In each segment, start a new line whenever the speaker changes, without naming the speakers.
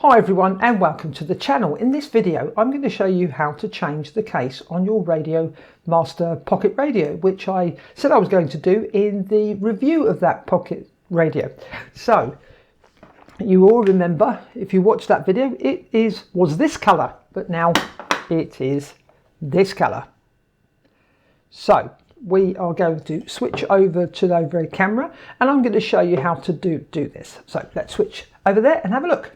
Hi everyone and welcome to the channel. In this video I'm going to show you how to change the case on your RadioMaster Pocket Radio, which I said I was going to do in the review of that Pocket Radio. So you all remember, if you watched that video, it was this colour, but now it is this colour. So we are going to switch over to the overhead camera and I'm going to show you how to do this. So let's switch over there and have a look.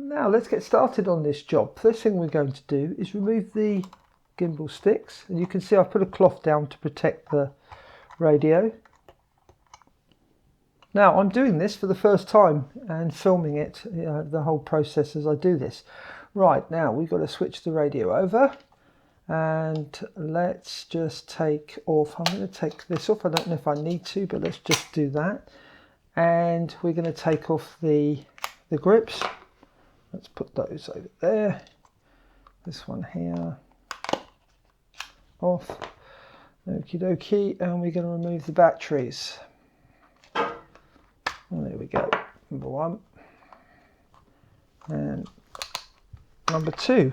Now let's get started on this job. First thing we're going to do is remove the gimbal sticks, and you can see I've put a cloth down to protect the radio. Now I'm doing this for the first time and filming it, the whole process as I do this. Right, now we've got to switch the radio over and let's just take off. I'm going to take this off. I don't know if I need to, but let's just do that. And we're going to take off the grips. Let's put those over there. This one here off. Okie dokie. And we're going to remove the batteries. And there we go. Number one. And number two.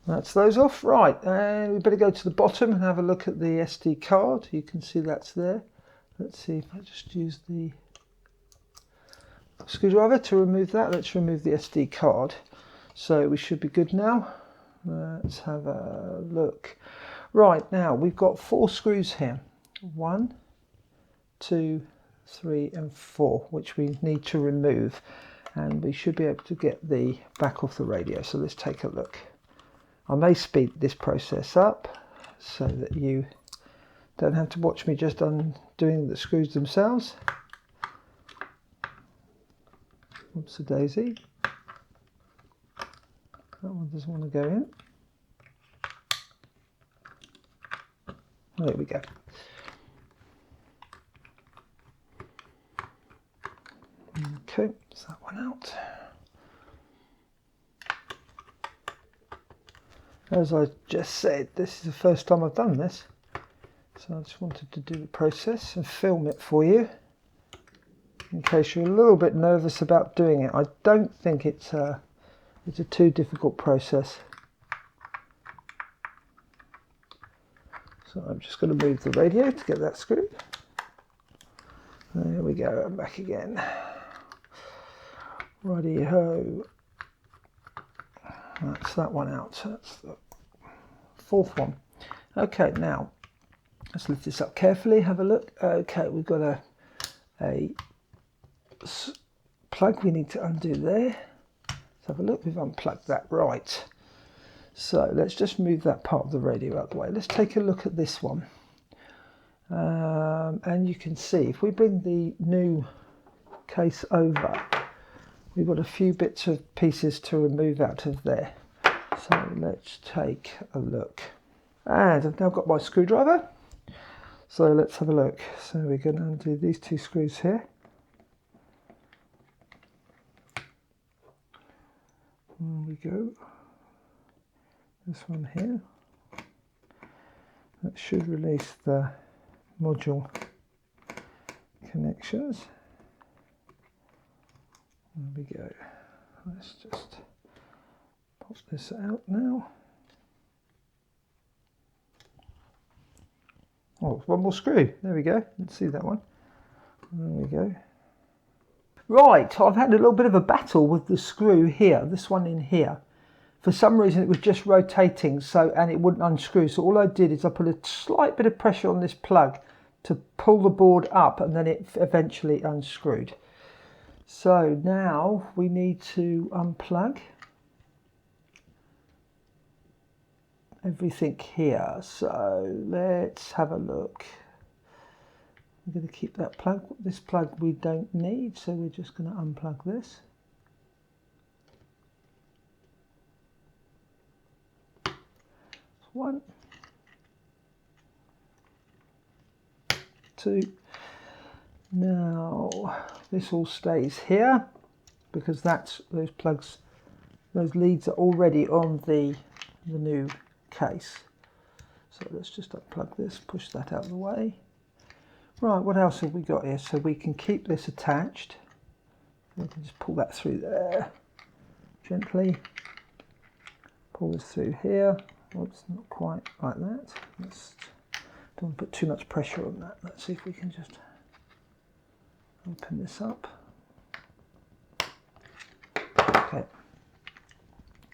That's those off. Right. And we better go to the bottom and have a look at the SD card. You can see that's there. Let's see if I just use the screwdriver to remove that. Let's remove the SD card. So we should be good now. Let's have a look. Right, now we've got 4 screws here. 1, 2, 3 and 4, which we need to remove, and we should be able to get the back off the radio. So let's take a look. I may speed this process up so that you don't have to watch me just undoing the screws themselves. Oopsie daisy. That one doesn't want to go in. There we go. Okay, that's that one out. As I just said, this is the first time I've done this, so I just wanted to do the process and film it for you, in case you're a little bit nervous about doing it. I don't think it's a too difficult process. So I'm just going to move the radio to get that screwed. There we go, I'm back again. Righty-ho. That's that one out. That's the 4th one. Okay, now let's lift this up carefully, have a look. Okay, we've got a plug we need to undo there. Let's have a look. We've unplugged that. Right, so let's just move that part of the radio out of the way. Let's take a look at this one, and you can see if we bring the new case over, we've got a few bits of pieces to remove out of there. So let's take a look, and I've now got my screwdriver, so let's have a look. So we're going to undo these 2 screws here. There we go. This one here. That should release the module connections. There we go. Let's just pop this out now. Oh, one more screw. There we go. Let's see that one. There we go. Right, I've had a little bit of a battle with the screw here, this one in here. For some reason it was just rotating, and it wouldn't unscrew. So all I did is I put a slight bit of pressure on this plug to pull the board up, and then it eventually unscrewed. So now we need to unplug everything here. So let's have a look. We're going to keep that plug. This plug we don't need, so we're just going to unplug this. One, 2. Now this all stays here because those plugs, those leads are already on the new case. So let's just unplug this, push that out of the way. Right, what else have we got here? So we can keep this attached. We can just pull that through there. gently pull this through here. Oops, not quite like that. Let's don't put too much pressure on that. Let's see if we can just open this up. Okay,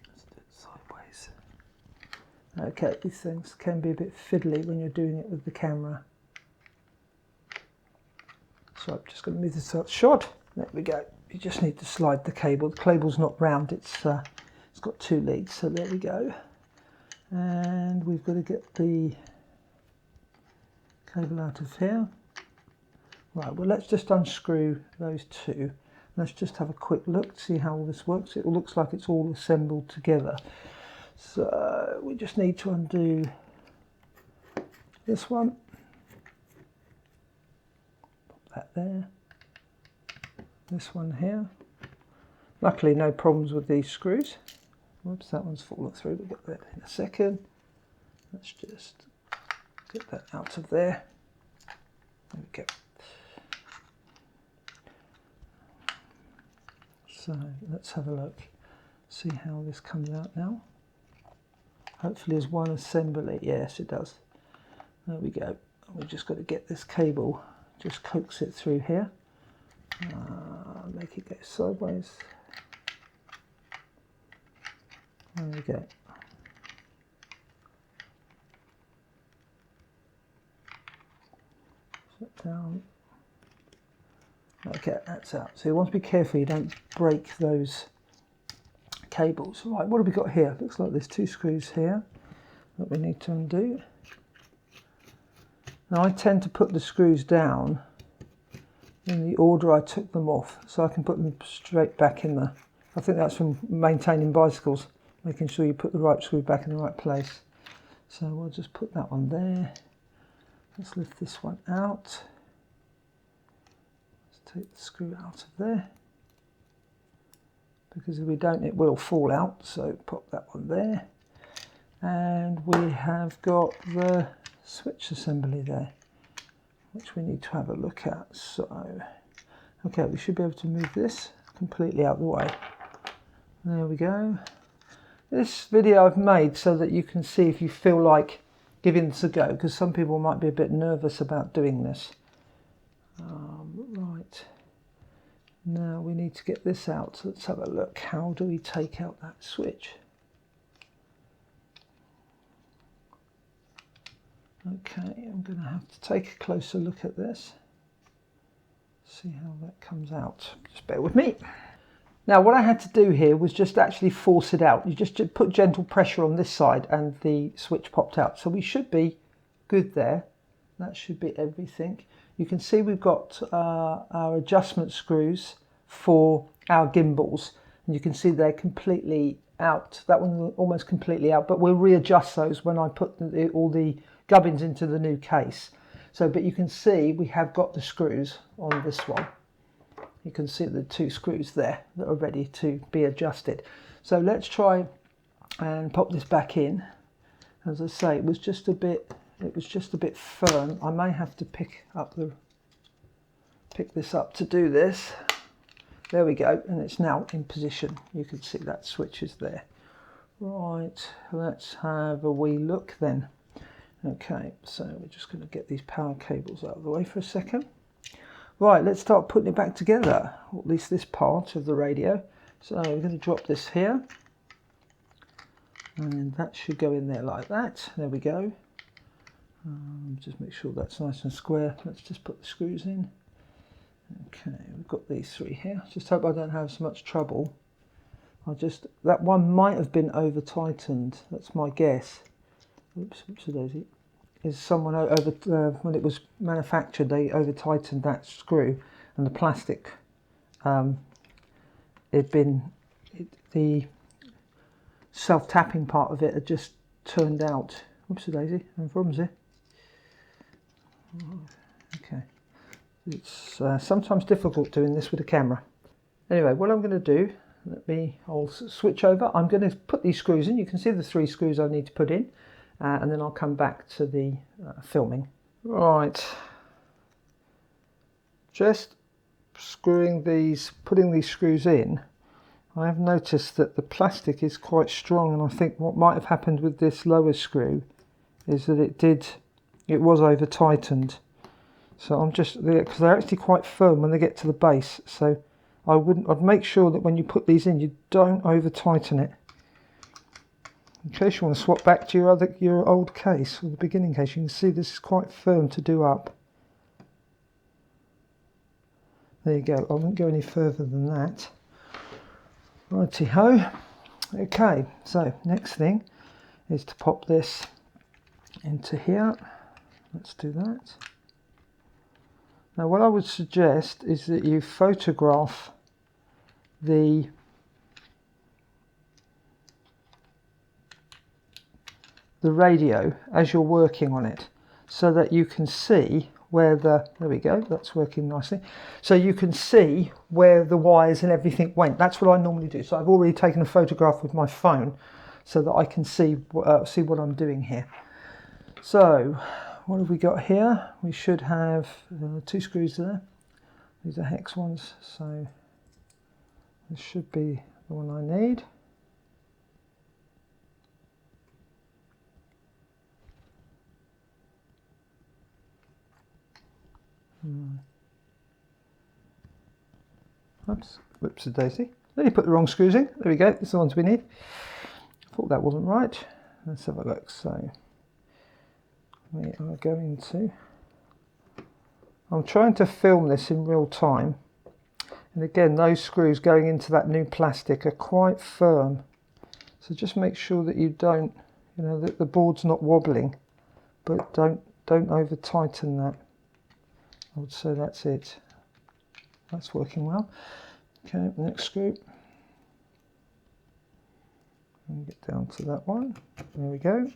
let's do it sideways. Okay, these things can be a bit fiddly when you're doing it with the camera. So I'm just going to move this out short. There we go. You just need to slide the cable. The cable's not round, it's got two leads, so there we go. And we've got to get the cable out of here. Right, well, let's just unscrew those two. Let's just have a quick look to see how all this works. It looks like it's all assembled together. So we just need to undo this one. Pop that there. This one here. Luckily, no problems with these screws. Whoops, that one's fallen through. We'll get that in a second. Let's just get that out of there. There we go. So let's have a look, see how this comes out now. Hopefully there's one assembly. Yes, it does. There we go. We've just got to get this cable, just coax it through here. Make it go sideways. There we go. Sit down. Okay, that's out. So you want to be careful you don't break those cables. Right, what have we got here? Looks like there's two screws here that we need to undo. Now I tend to put the screws down in the order I took them off, so I can put them straight back in the, I think that's from maintaining bicycles, making sure you put the right screw back in the right place. So we'll just put that one there. Let's lift this one out. Let's take the screw out of there, because if we don't it will fall out, so pop that one there. And we have got the switch assembly there, which we need to have a look at. So, okay, we should be able to move this completely out of the way. There we go. This video I've made so that you can see if you feel like giving this a go, because some people might be a bit nervous about doing this. Right, now we need to get this out. So let's have a look. How do we take out that switch? Okay, I'm going to have to take a closer look at this, see how that comes out. Just bear with me. Now what I had to do here was just actually force it out. You just put gentle pressure on this side and the switch popped out. So we should be good there. That should be everything. You can see we've got our adjustment screws for our gimbals, and you can see they're completely out. That one's almost completely out, but we'll readjust those when I put all the gubbins into the new case. So, but you can see we have got the screws on this one. You can see the two screws there that are ready to be adjusted. So let's try and pop this back in. As I say, it was just a bit firm. I may have to pick this up to do this. There we go, and it's now in position. You can see that switch is there. Right, let's have a wee look then. Okay, so we're just going to get these power cables out of the way for a second. Right, let's start putting it back together, or at least this part of the radio. So we're going to drop this here, and that should go in there like that. There we go. Just make sure that's nice and square. Let's just put the screws in. Okay, we've got these three here. Just hope I don't have so much trouble. That one might have been over tightened. That's my guess. Oops, whoopsie daisy. Is someone when it was manufactured, they over tightened that screw, and the plastic, the self-tapping part of it had just turned out. Whoopsie daisy, no problems here. Okay, it's sometimes difficult doing this with a camera. Anyway, what I'm going to do, I'll switch over. I'm going to put these screws in. You can see the three screws I need to put in, and then I'll come back to the filming. Right, just putting these screws in. I have noticed that the plastic is quite strong, and I think what might have happened with this lower screw is that it was over tightened. So I'm just, because they're actually quite firm when they get to the base, so I'd make sure that when you put these in, you don't over tighten it. In case you want to swap back to your old case, or the beginning case, you can see this is quite firm to do up. There you go, I won't go any further than that. Righty ho. Okay, so next thing is to pop this into here. Let's do that. Now what I would suggest is that you photograph the radio as you're working on it, so that you can see where there we go, that's working nicely, so you can see where the wires and everything went. That's what I normally do. So I've already taken a photograph with my phone so that I can see what I'm doing here. So what have we got here? We should have 2 screws there. These are hex ones, so this should be the one I need. Oops, whoops a daisy. Then you put the wrong screws in. There we go, these are the ones we need. Thought that wasn't right. Let's have a look. So we are going to, I'm trying to film this in real time, and again those screws going into that new plastic are quite firm, so just make sure that you don't, that the board's not wobbling, but don't over tighten that. I would say that's it. That's working well. Okay, next screw. And get down to that one. There we go.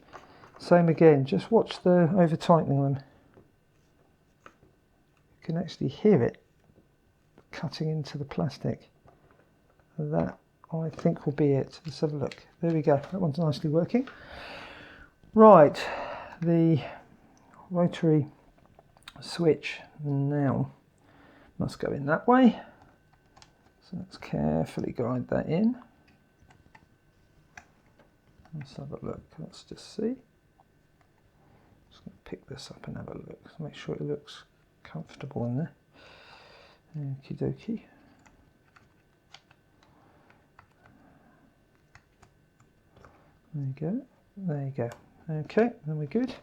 Same again, just watch the over tightening them. You can actually hear it cutting into the plastic. And that, I think, will be it. Let's have a look. There we go, that one's nicely working. Right, the rotary switch now must go in that way, so let's carefully guide that in. Let's have a look, let's just see. Just going to pick this up and have a look, so make sure it looks comfortable in there. Okie dokie. There you go, there you go. Okay, then we're good.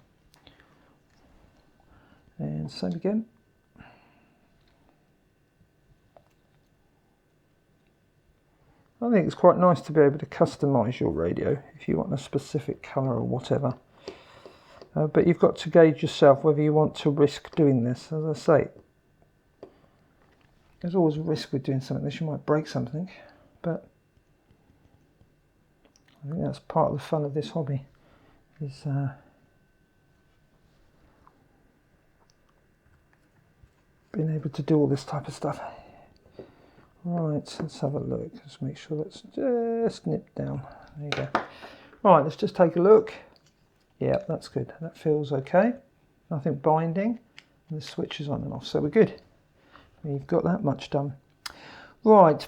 And same again. I think it's quite nice to be able to customise your radio if you want a specific colour or whatever. But you've got to gauge yourself whether you want to risk doing this. As I say, there's always a risk with doing something like this. You might break something, but I think that's part of the fun of this hobby, is being able to do all this type of stuff. Right, let's have a look. Let's make sure that's just nipped down. There you go. Right, let's just take a look. Yeah, that's good. That feels okay. Nothing binding. And the switch is on and off, so we're good. We've got that much done. Right,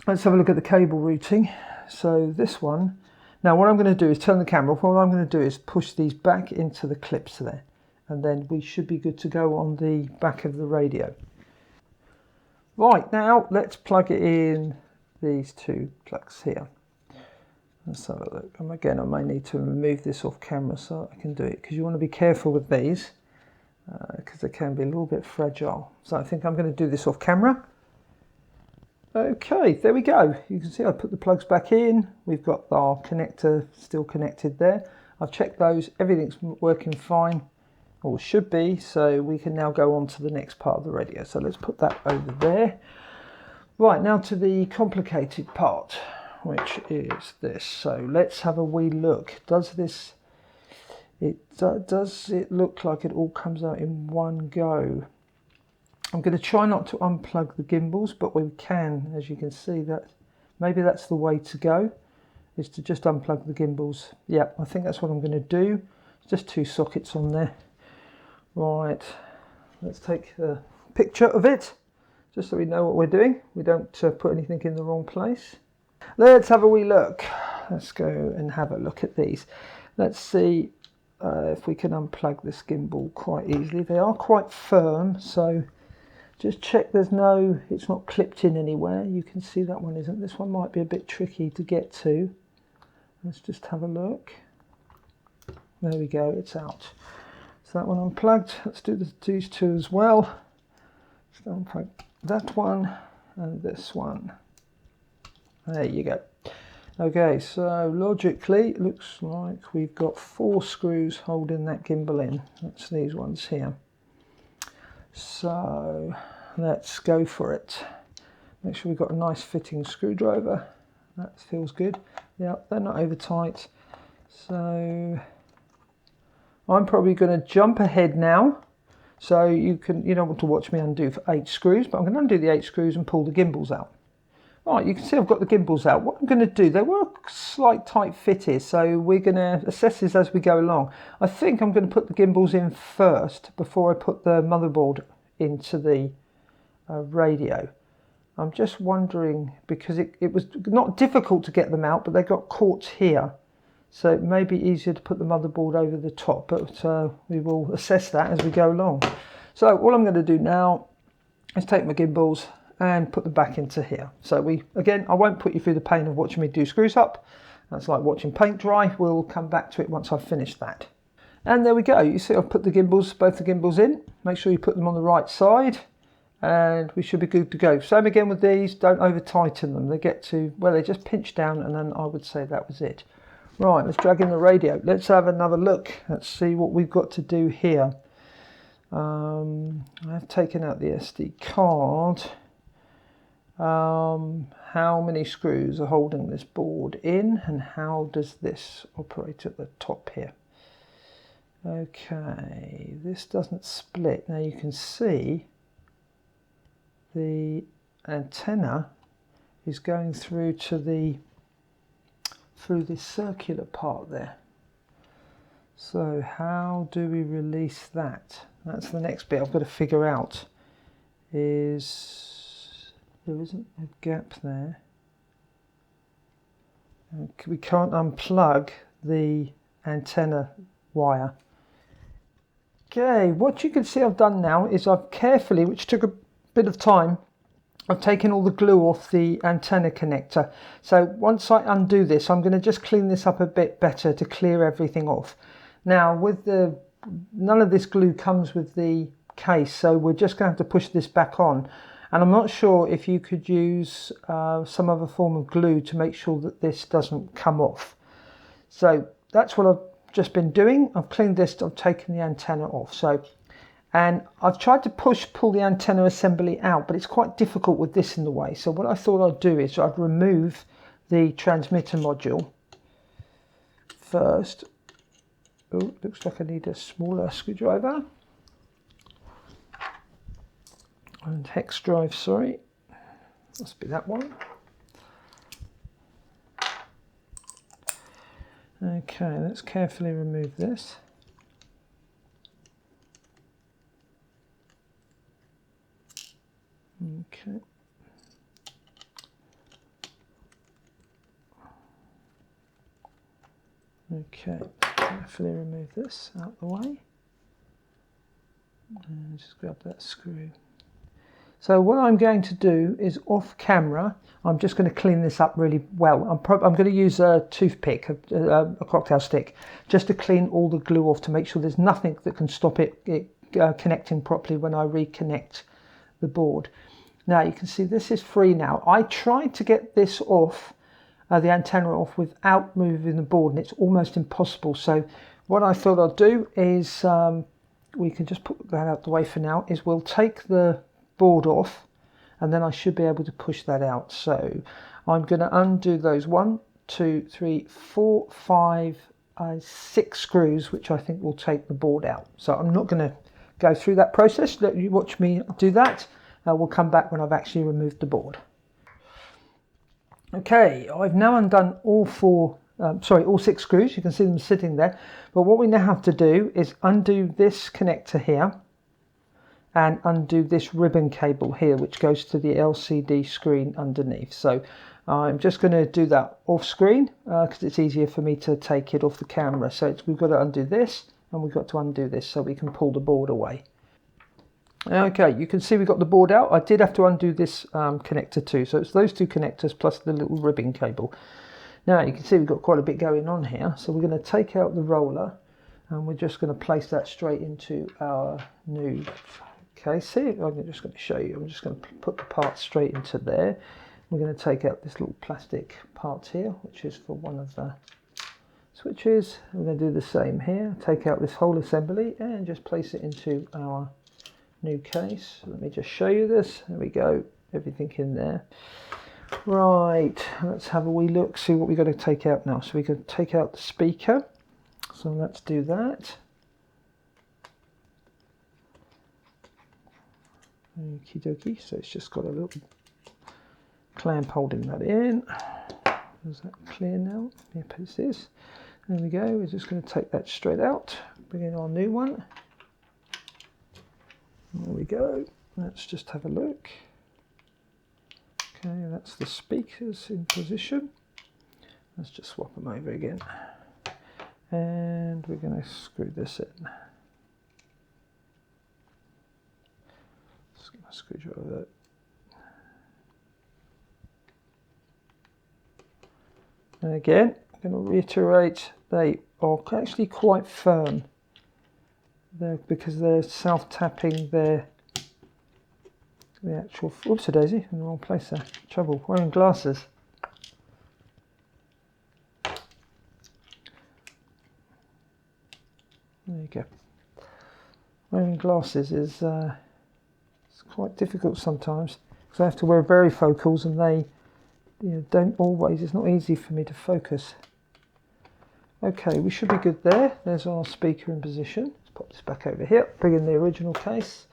let's have a look at the cable routing. So this one, now what I'm going to do is turn the camera off. What I'm going to do is push these back into the clips there, and then we should be good to go on the back of the radio. Right, now let's plug it in these 2 plugs here. Let's have a look. And again, I may need to remove this off camera so I can do it, because you want to be careful with these, because they can be a little bit fragile. So I think I'm going to do this off camera. Okay, there we go. You can see I put the plugs back in. We've got our connector still connected there. I've checked those, everything's working fine, or should be, so we can now go on to the next part of the radio. So let's put that over there. Right, now to the complicated part, which is this. So let's have a wee look. Does it look like it all comes out in one go? I'm going to try not to unplug the gimbals, but we can, as you can see, that maybe that's the way to go, is to just unplug the gimbals. Yeah, I think that's what I'm going to do. Just 2 sockets on there. Right, let's take a picture of it, just so we know what we're doing. We don't put anything in the wrong place. let's have a wee look. Let's go and have a look at these. Let's see if we can unplug this gimbal quite easily. They are quite firm, so just check it's not clipped in anywhere. You can see that one isn't. This one might be a bit tricky to get to. Let's just have a look. There we go, it's out. So that one unplugged. Let's do these two as well. Let's unplug that one and this one. There you go. Okay, so logically it looks like we've got 4 screws holding that gimbal in. That's these ones here. So let's go for it. Make sure we've got a nice fitting screwdriver. That feels good. Yeah, they're not over tight. So I'm probably going to jump ahead now. So you don't want to watch me undo for 8 screws, but I'm going to undo the 8 screws and pull the gimbals out. Right, you can see I've got the gimbals out. What I'm going to do, they were slight tight fit here, so we're going to assess this as we go along. I think I'm going to put the gimbals in first before I put the motherboard into the radio. I'm just wondering, because it was not difficult to get them out, but they got caught here. So it may be easier to put the motherboard over the top, but we will assess that as we go along. So all I'm going to do now is take my gimbals and put them back into here. So again, I won't put you through the pain of watching me do screws up. That's like watching paint dry. We'll come back to it once I've finished that. And there we go. You see I've put both the gimbals in. Make sure you put them on the right side and we should be good to go. Same again with these, don't over tighten them. They get to, well, they just pinch down and then I would say that was it. Right, let's drag in the radio. Let's have another look. Let's see what we've got to do here. I've taken out the SD card. How many screws are holding this board in and how does this operate at the top here? Okay, this doesn't split. Now you can see the antenna is going through this circular part there. So how do we release that? That's the next bit I've got to figure out. There isn't a gap there. We can't unplug the antenna wire. Okay, what you can see I've done now is I've carefully, which took a bit of time, I've taken all the glue off the antenna connector. So once I undo this, I'm going to just clean this up a bit better to clear everything off. Now none of this glue comes with the case, so we're just going to have to push this back on. And I'm not sure if you could use some other form of glue to make sure that this doesn't come off. So that's what I've just been doing. I've cleaned this, I've taken the antenna off. And I've tried to pull the antenna assembly out, but it's quite difficult with this in the way. So what I thought I'd do is I'd remove the transmitter module first. Oh, looks like I need a smaller screwdriver. And hex drive, sorry, must be that one. Okay, let's carefully remove this. Okay. Okay, carefully remove this out of the way. And just grab that screw. So what I'm going to do is off camera, I'm just going to clean this up really well. I'm going to use a toothpick, a cocktail stick, just to clean all the glue off to make sure there's nothing that can stop it connecting properly when I reconnect the board. Now you can see this is free now. I tried to get this off, the antenna off, without moving the board, and it's almost impossible. So what I thought I'd do is, we can just put that out the way for now, is we'll take the board off and then I should be able to push that out. So I'm going to undo those 1, 2, 3, 4, 5, 6 screws, which I think will take the board out. So I'm not going to go through that process. Let you watch me do that. We'll come back when I've actually removed the board. Okay, I've now undone all 6 screws. You can see them sitting there. But what we now have to do is undo this connector here and undo this ribbon cable here, which goes to the LCD screen underneath. So I'm just going to do that off screen because it's easier for me to take it off the camera. So we've got to undo this and we've got to undo this so we can pull the board away. Okay, you can see we got the board out. I did have to undo this connector too. So it's those two connectors plus the little ribbon cable. Now you can see we've got quite a bit going on here. So we're going to take out the roller and we're just going to place that straight into our new case here. I'm just going to show you. I'm just going to put the part straight into there. We're going to take out this little plastic part here, which is for one of the switches. We're going to do the same here. Take out this whole assembly and just place it into our new case. Let me just show you this. There we go, everything in there. Right, let's have a wee look, see what we've got to take out now. So we can take out the speaker, so let's do that. Okie dokie, so it's just got a little clamp holding that in. Is that clear now? Yep, it is. There we go, we're just going to take that straight out, bring in our new one. There we go, let's just have a look. Okay, that's the speakers in position. Let's just swap them over again. And we're going to screw this in. Just going to screwdriver that. And again, I'm going to reiterate, they are actually quite firm. Because they're self-tapping the actual, oops a daisy, in the wrong place there. Trouble, wearing glasses. There you go. Wearing glasses is it's quite difficult sometimes because I have to wear varifocals and they don't always, it's not easy for me to focus. Okay, we should be good there. There's our speaker in position. Pop this back over here, bring in the original case.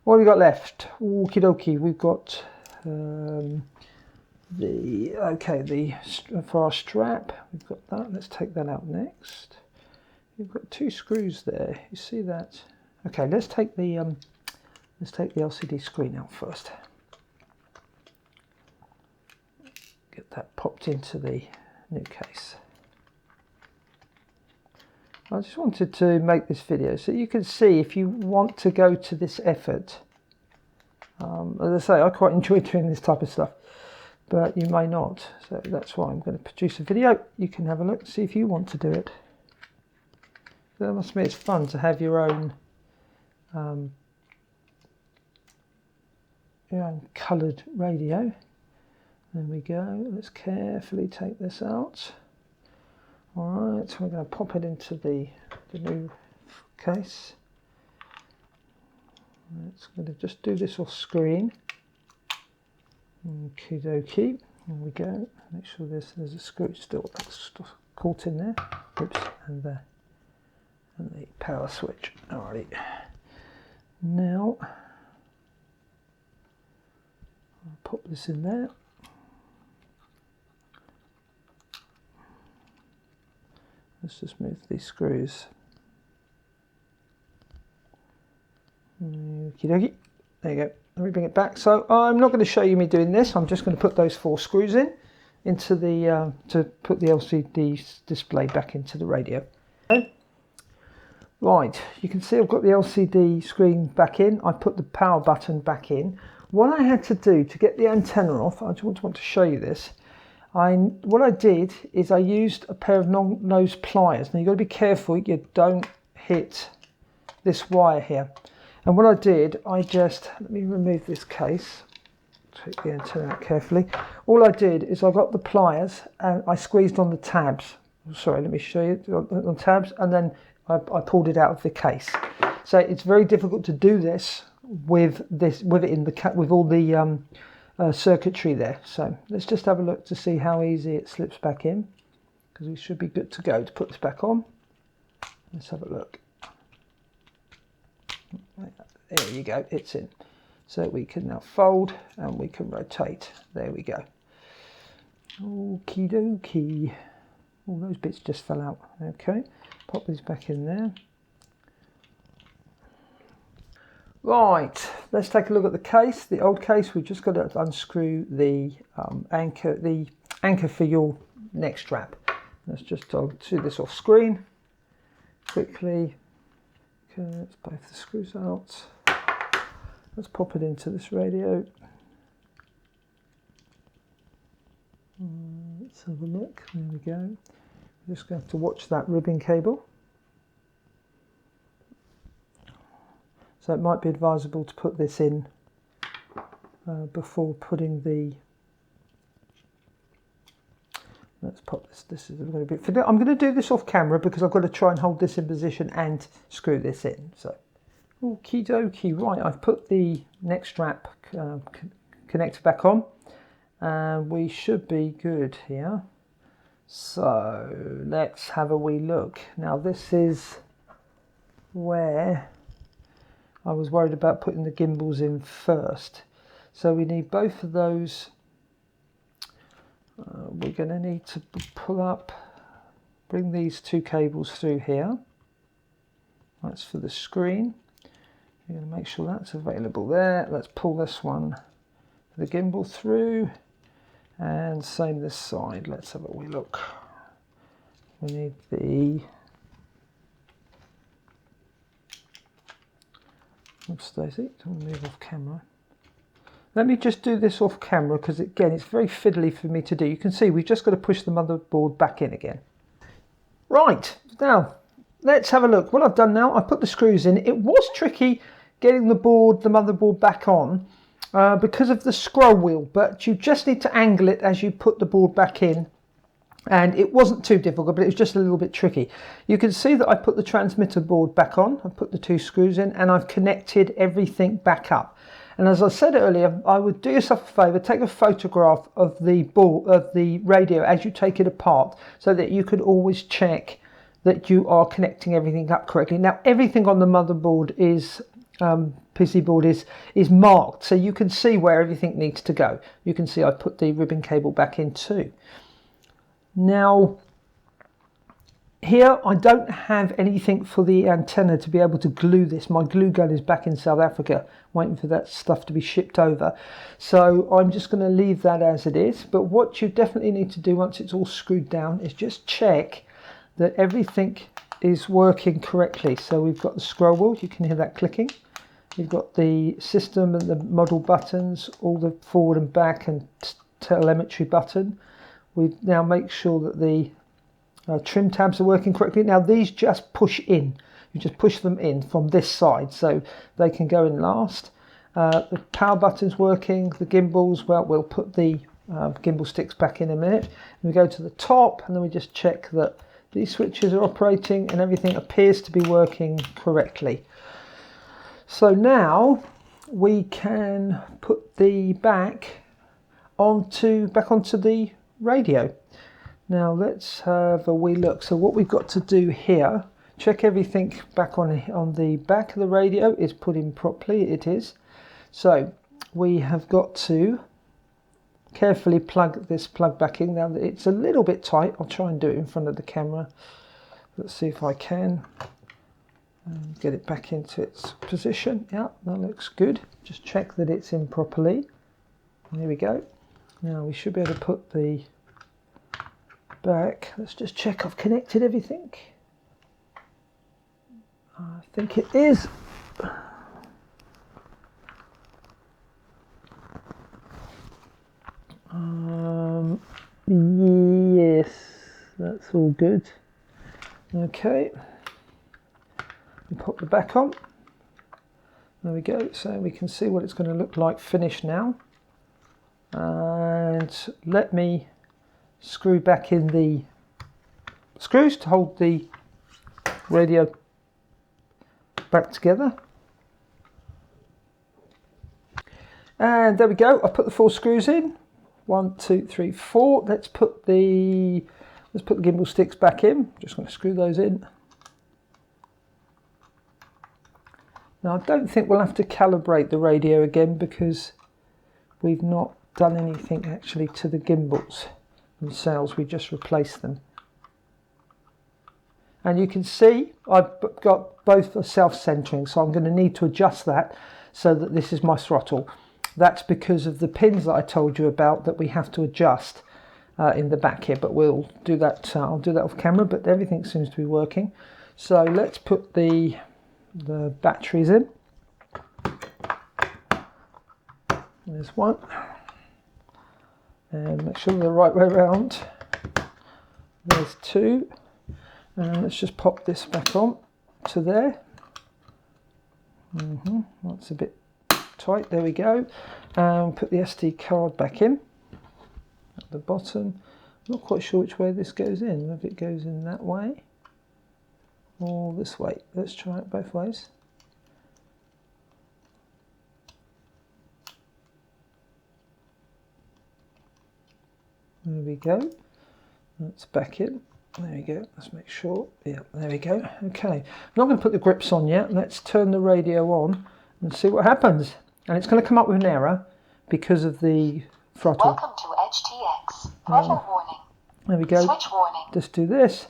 What have we got left? Okie dokie, we've got for our strap, we've got that. Let's take that out next. We've got two screws there. You see that? Okay, let's take the LCD screen out first. Get that popped into the new case. I just wanted to make this video so you can see if you want to go to this effort. As I say, I quite enjoy doing this type of stuff, but you may not. So that's why I'm going to produce a video. You can have a look and see if you want to do it. That must mean it's fun to have your own coloured radio. There we go. Let's carefully take this out. Alright, so we're going to pop it into the new case. Let's going to just do this off screen. Okie dokie. There we go. Make sure there's a screw still caught in there. Oops, and the power switch. Alrighty. Now, I'll pop this in there. Let's just move these screws. Okie dokie. There you go. Let me bring it back. So I'm not going to show you me doing this. I'm just going to put those 4 screws in into the to put the LCD display back into the radio. Okay. Right, you can see I've got the LCD screen back in. I put the power button back in. What I had to do to get the antenna off, I just want to show you this. What I did is I used a pair of nose pliers. Now you've got to be careful you don't hit this wire here. And what I did, let me remove this case, take the antenna out carefully. All I did is I got the pliers and I squeezed on the tabs. Sorry, let me show you on tabs, and then I pulled it out of the case. So it's very difficult to do this with all the circuitry there. So let's just have a look to see how easy it slips back in, because we should be good to go to put this back on. Let's have a look. There you go, it's in. So we can now fold and we can rotate. There we go. Okie dokie. All those bits just fell out. Okay, pop these back in there. Right, let's take a look at the case. The old case, we've just got to unscrew the anchor for your neck strap. Let's just do this off screen quickly. Okay, let's both the screws out. Let's pop it into this radio. Let's have a look. There we go. We're just going to have to watch that ribbon cable. So it might be advisable to put this in before putting the. Let's pop this. This is a little bit. I'm going to do this off camera because I've got to try and hold this in position and screw this in. So, okie dokie. Right, I've put the neck strap connector back on, and we should be good here. So let's have a wee look. Now this is where I was worried about putting the gimbals in first. So we need both of those. We're going to need to bring these two cables through here. That's for the screen. You're going to make sure that's available there. Let's pull this one, the gimbal through, and same this side. Let's have a wee look. We need the oops, Daisy, don't move off camera. Let me just do this off camera because again it's very fiddly for me to do. You can see we've just got to push the motherboard back in again. Right, now let's have a look. What I've done now, I put the screws in. It was tricky getting the motherboard back on because of the scroll wheel, but you just need to angle it as you put the board back in. And it wasn't too difficult, but it was just a little bit tricky. You can see that I put the transmitter board back on. I've put the two screws in and I've connected everything back up. And as I said earlier, I would do yourself a favour, take a photograph of the board, of the radio as you take it apart, so that you can always check that you are connecting everything up correctly. Now, everything on the motherboard is PC board is marked, so you can see where everything needs to go. You can see I put the ribbon cable back in too. Now, here I don't have anything for the antenna to be able to glue this. My glue gun is back in South Africa waiting for that stuff to be shipped over. So I'm just going to leave that as it is. But what you definitely need to do once it's all screwed down is just check that everything is working correctly. So we've got the scroll wheel, you can hear that clicking. We've got the system and the model buttons, all the forward and back and telemetry button. We now make sure that the trim tabs are working correctly. Now these just push in. You just push them in from this side so they can go in last. The power button's working. The gimbals, well, we'll put the gimbal sticks back in a minute. And we go to the top and then we just check that these switches are operating and everything appears to be working correctly. So now we can put the back onto the radio. Now let's have a wee look. So what we've got to do here, check everything back on the back of the radio is put in properly. It is. So we have got to carefully plug this plug back in. Now it's a little bit tight. I'll try and do it in front of the camera. Let's see if I can get it back into its position. Yeah, that looks good. Just check that it's in properly. There we go. Now we should be able to put the back. Let's just check I've connected everything. I think it is. Yes, that's all good. Okay, we pop the back on. There we go. So we can see what it's going to look like finished now. And let me screw back in the screws to hold the radio back together. And there we go. I put the 4 screws in. 1, 2, 3, 4. Let's put the gimbal sticks back in. Just going to screw those in. Now I don't think we'll have to calibrate the radio again because we've not done anything actually to the gimbals themselves. We just replaced them. And you can see I've got both self-centering, so I'm going to need to adjust that so that this is my throttle. That's because of the pins that I told you about that we have to adjust in the back here, but we'll do that. I'll do that off camera, but everything seems to be working. So let's put the batteries in. There's one, and make sure they're the right way around. There's two, and let's just pop this back on to there. That's a bit tight. There we go. Put the SD card back in at the bottom. Not quite sure which way this goes in, whether it goes in that way or this way. Let's try it both ways. There we go. That's back in. There we go. Let's make sure. Yeah, there we go. Okay. I'm not going to put the grips on yet. Let's turn the radio on and see what happens. And it's going to come up with an error because of the throttle.
Welcome to Edge TX. Error warning.
There we go.
Switch warning.
Just do this.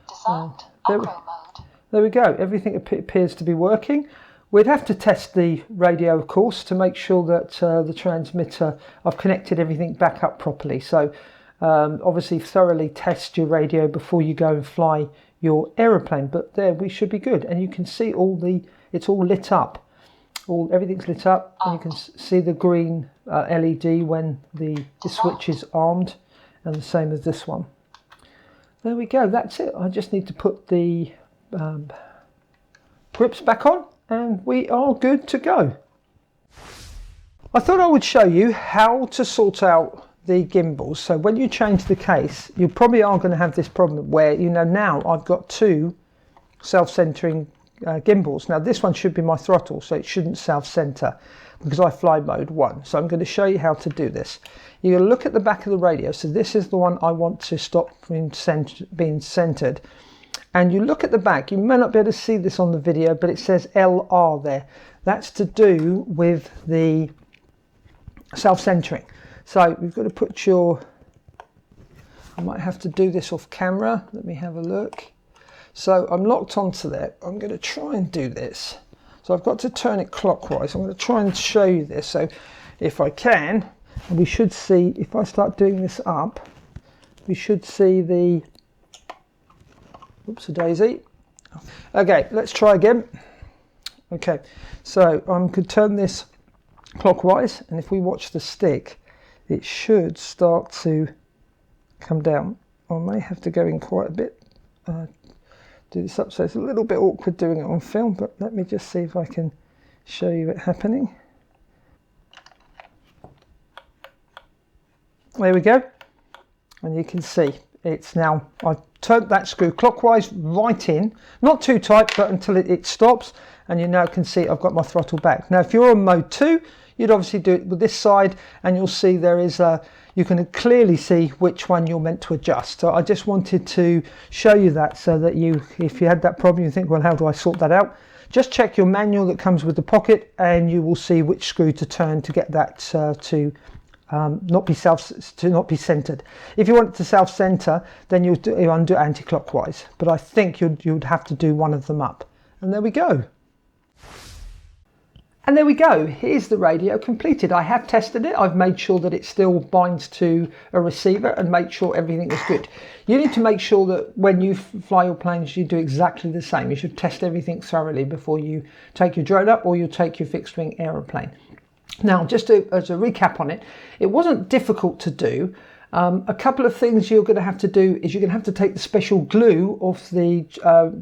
Designed.
There we go. Everything appears to be working. We'd have to test the radio, of course, to make sure that the transmitter, I've connected everything back up properly. So obviously thoroughly test your radio before you go and fly your aeroplane. But there we should be good. And you can see it's all lit up. Everything's lit up, and you can see the green LED when the switch is armed, and the same as this one. There we go. That's it. I just need to put the grips back on, and we are good to go. I thought I would show you how to sort out the gimbals. So when you change the case, you probably are going to have this problem where, now I've got two self-centering gimbals. Now this one should be my throttle, so it shouldn't self-center because I fly mode 1. So I'm going to show you how to do this. You're going to look at the back of the radio. So this is the one I want to stop from being centered. And you look at the back. You may not be able to see this on the video, but it says LR there. That's to do with the self-centering. So we've got to put I might have to do this off camera. Let me have a look. So I'm locked onto that. I'm going to try and do this. So I've got to turn it clockwise. I'm going to try and show you this. So if I can, and we should see, if I start doing this up, we should see the, oops, a daisy. Okay, let's try again. Okay, so I'm going to turn this clockwise, and if we watch the stick, it should start to come down. I may have to go in quite a bit. Do this up, so it's a little bit awkward doing it on film, but let me just see if I can show you it happening. There we go, and you can see it's now, I've turned that screw clockwise right in, not too tight, but until it stops, and you now can see I've got my throttle back. Now if you're on mode 2, you'd obviously do it with this side, and you'll see there is you can clearly see which one you're meant to adjust. So I just wanted to show you that so that if you had that problem, you think, well, how do I sort that out? Just check your manual that comes with the Pocket, and you will see which screw to turn to get that to not be centered. If you want it to self-center, then you undo anti-clockwise. But I think you'd have to do one of them up. And there we go. And there we go, here's the radio completed. I have tested it, I've made sure that it still binds to a receiver and made sure everything is good. You need to make sure that when you fly your planes, you do exactly the same. You should test everything thoroughly before you take your drone up or you take your fixed wing aeroplane. Now, just as a recap on it, it wasn't difficult to do. A couple of things you're going to have to do is you're going to have to take the special glue off the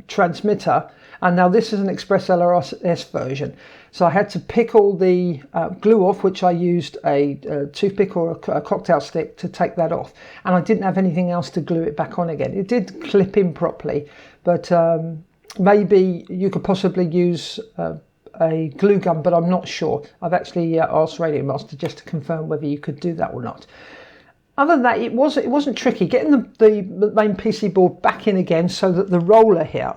transmitter. And now this is an Express LRS version. So I had to pick all the glue off, which I used a toothpick or a cocktail stick to take that off. And I didn't have anything else to glue it back on again. It did clip in properly, but maybe you could possibly use a glue gun, but I'm not sure. I've actually asked RadioMaster just to confirm whether you could do that or not. Other than that, it wasn't tricky. Getting the main PC board back in again so that the roller here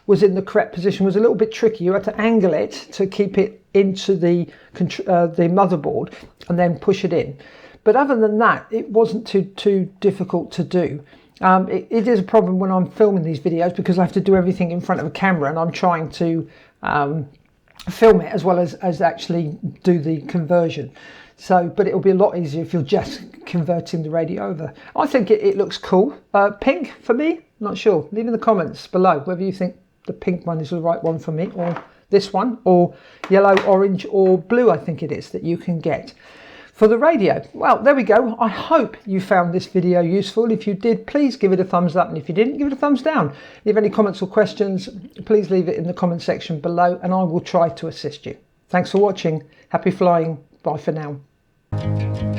was in the correct position was a little bit tricky. You had to angle it to keep it into the motherboard and then push it in. But other than that, it wasn't too difficult to do. It is a problem when I'm filming these videos because I have to do everything in front of a camera and I'm trying to film it as well as actually do the conversion. So, but it'll be a lot easier if you're just converting the radio over. I think it looks cool. Pink for me, not sure. Leave in the comments below whether you think the pink one is the right one for me, or this one, or yellow, orange, or blue, I think it is, that you can get for the radio. Well, there we go. I hope you found this video useful. If you did, please give it a thumbs up, and if you didn't, give it a thumbs down. If you have any comments or questions, please leave it in the comment section below, and I will try to assist you. Thanks for watching. Happy flying. Bye for now.